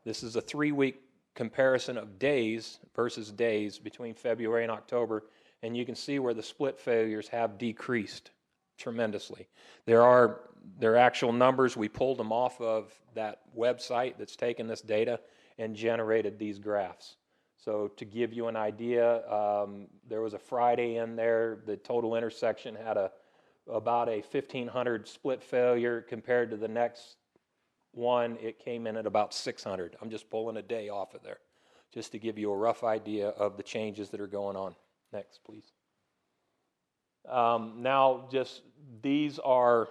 This is a 3-week comparison of days versus days between February and October, and you can see where the split failures have decreased tremendously. There are actual numbers. We pulled them off of that website that's taken this data and generated these graphs. So to give you an idea, there was a Friday in there. The total intersection had about a 1,500 split failure compared to the next one. It came in at about 600. I'm just pulling a day off of there, just to give you a rough idea of the changes that are going on. Next, please. Now, just these are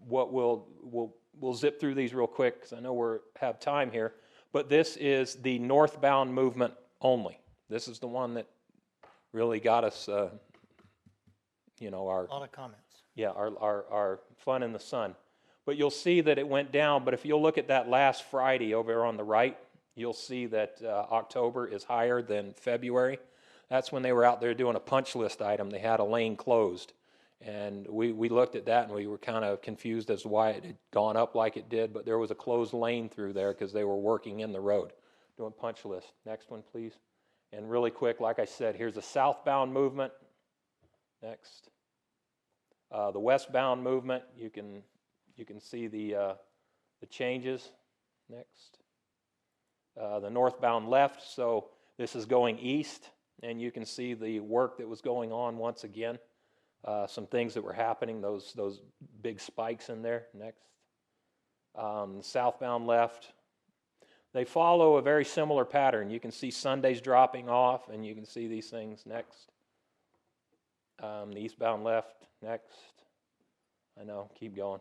what we'll zip through these real quick because I know we have time here. But this is the northbound movement only. This is the one that really got us, our A lot of comments. Yeah, our fun in the sun. But you'll see that it went down. But if you'll look at that last Friday over on the right, you'll see that October is higher than February. That's when they were out there doing a punch list item. They had a lane closed. And we looked at that and we were kind of confused as to why it had gone up like it did, but there was a closed lane through there because they were working in the road, doing punch list. Next one, please. And really quick, like I said, here's a southbound movement. Next. The westbound movement, you can see the the changes. Next. The northbound left, so this is going east, and you can see the work that was going on once again. Some things that were happening, those big spikes in there. Next. Southbound left. They follow a very similar pattern. You can see Sundays dropping off, and you can see these things. Next. The eastbound left. Next. I know, keep going.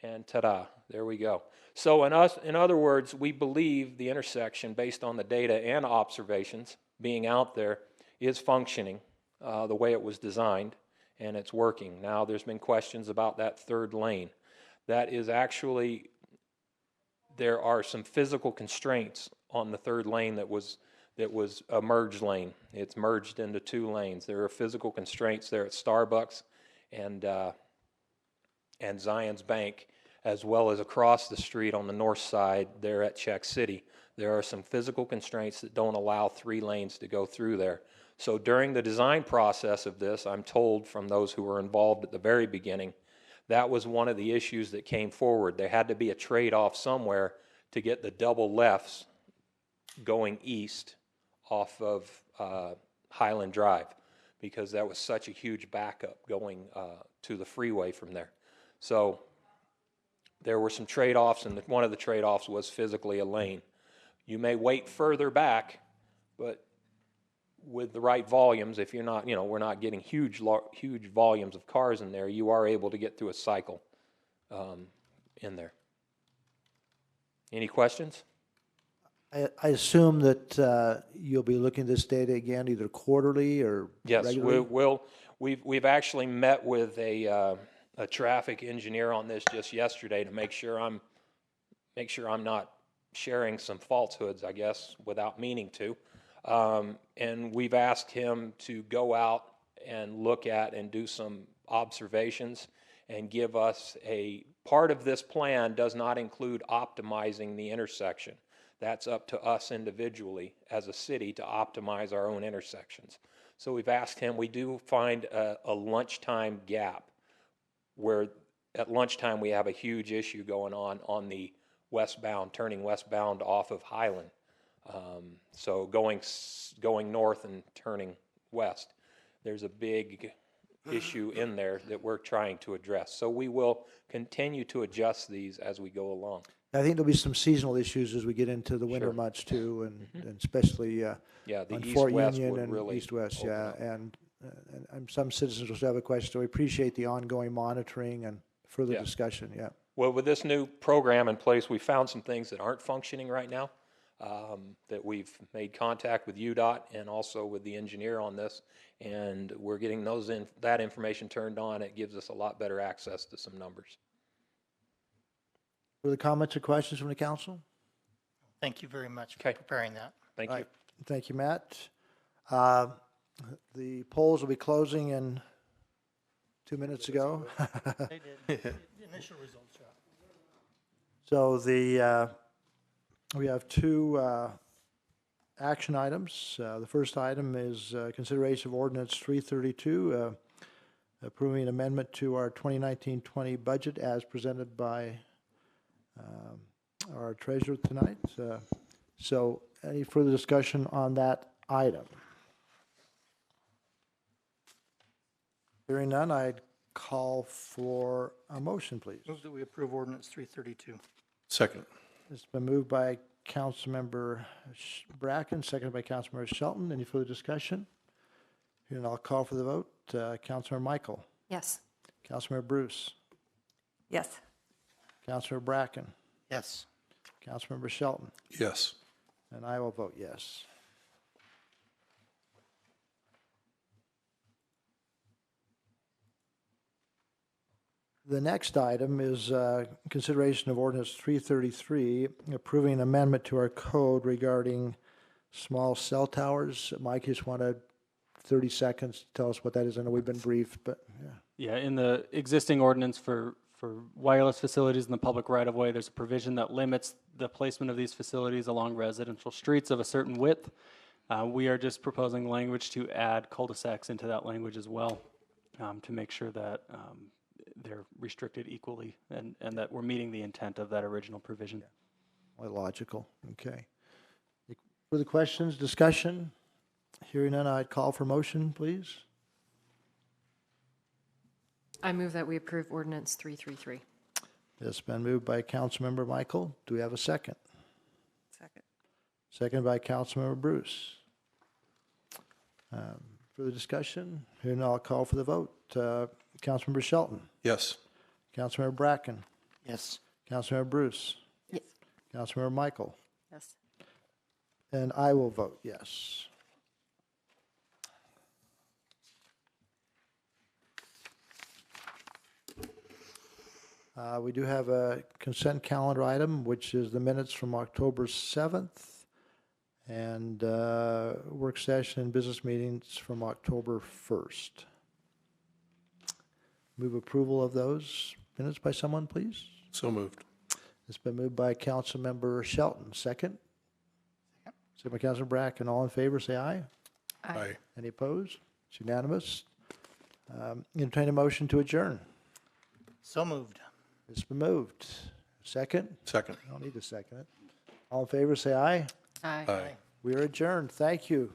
And ta-da, there we go. So in other words, we believe the intersection, based on the data and observations being out there, is functioning the way it was designed, and it's working. Now, there's been questions about that third lane. That is actually, there are some physical constraints on the third lane that was a merged lane. It's merged into 2 lanes. There are physical constraints there at Starbucks and Zion's Bank, as well as across the street on the north side there at Czech City. There are some physical constraints that don't allow 3 lanes to go through there. So during the design process of this, I'm told from those who were involved at the very beginning, that was one of the issues that came forward. There had to be a trade-off somewhere to get the double lefts going east off of Highland Drive, because that was such a huge backup going to the freeway from there. So there were some trade-offs, and one of the trade-offs was physically a lane. You may wait further back, but with the right volumes, if you're not, we're not getting huge volumes of cars in there, you are able to get through a cycle in there. Any questions? I assume that you'll be looking at this data again, either quarterly or regularly? Yes, we've actually met with a traffic engineer on this just yesterday to make sure I'm not sharing some falsehoods, I guess, without meaning to. And we've asked him to go out and look at and do some observations and give us a part of this plan. Does not include optimizing the intersection. That's up to us individually as a city to optimize our own intersections. So we've asked him, we do find a lunchtime gap where at lunchtime we have a huge issue going on the westbound, turning westbound off of Highland. So going north and turning west, there's a big issue in there that we're trying to address. So we will continue to adjust these as we go along. I think there'll be some seasonal issues as we get into the winter months too, and especially the on east Fort west Union would and really east-west, open up. and some citizens will have a question. So we appreciate the ongoing monitoring and further discussion. Yeah. Well, with this new program in place, we found some things that aren't functioning right now. That we've made contact with UDOT and also with the engineer on this, and we're getting that information turned on. It gives us a lot better access to some numbers. Further comments or questions from the council? Thank you very much for preparing that. Thank you. Thank you, Matt. The polls will be closing in 2 minutes ago. They did. The initial results, yeah. So we have 2 action items. The first item is consideration of ordinance 332, approving an amendment to our 2019-20 budget as presented by our treasurer tonight. So any further discussion on that item? Hearing none, I'd call for a motion, please. Move that we approve ordinance 332. Second. It's been moved by Councilmember Bracken, seconded by Councilmember Shelton. Any further discussion? Hearing none, I'll call for the vote. Councilmember Michael. Yes. Councilmember Bruce. Yes. Councilmember Bracken. Yes. Councilmember Shelton. Yes. And I will vote yes. The next item is consideration of ordinance 333, approving an amendment to our code regarding small cell towers. Mike, you just wanted 30 seconds to tell us what that is. I know we've been briefed, but yeah. Yeah, in the existing ordinance for wireless facilities in the public right-of-way, there's a provision that limits the placement of these facilities along residential streets of a certain width. We are just proposing language to add cul-de-sacs into that language as well, to make sure that they're restricted equally and that we're meeting the intent of that original provision. Quite logical. Okay. Further questions, discussion? Hearing none, I'd call for motion, please. I move that we approve ordinance 333. It's been moved by Councilmember Michael. Do we have a second? Second. Second by Councilmember Bruce. Further discussion? Hearing none, I'll call for the vote. Councilmember Shelton. Yes. Councilmember Bracken. Yes. Councilmember Bruce. Yes. Councilmember Michael. Yes. And I will vote yes. We do have a consent calendar item, which is the minutes from October 7th and work session and business meetings from October 1st. Move approval of those minutes by someone, please. So moved. It's been moved by Councilmember Shelton. Second? Second by Councilmember Bracken. All in favor, say aye. Aye. Any opposed? It's unanimous. Entertain a motion to adjourn. So moved. It's been moved. Second? Second. I don't need to second it. All in favor, say aye. Aye. Aye. We are adjourned. Thank you.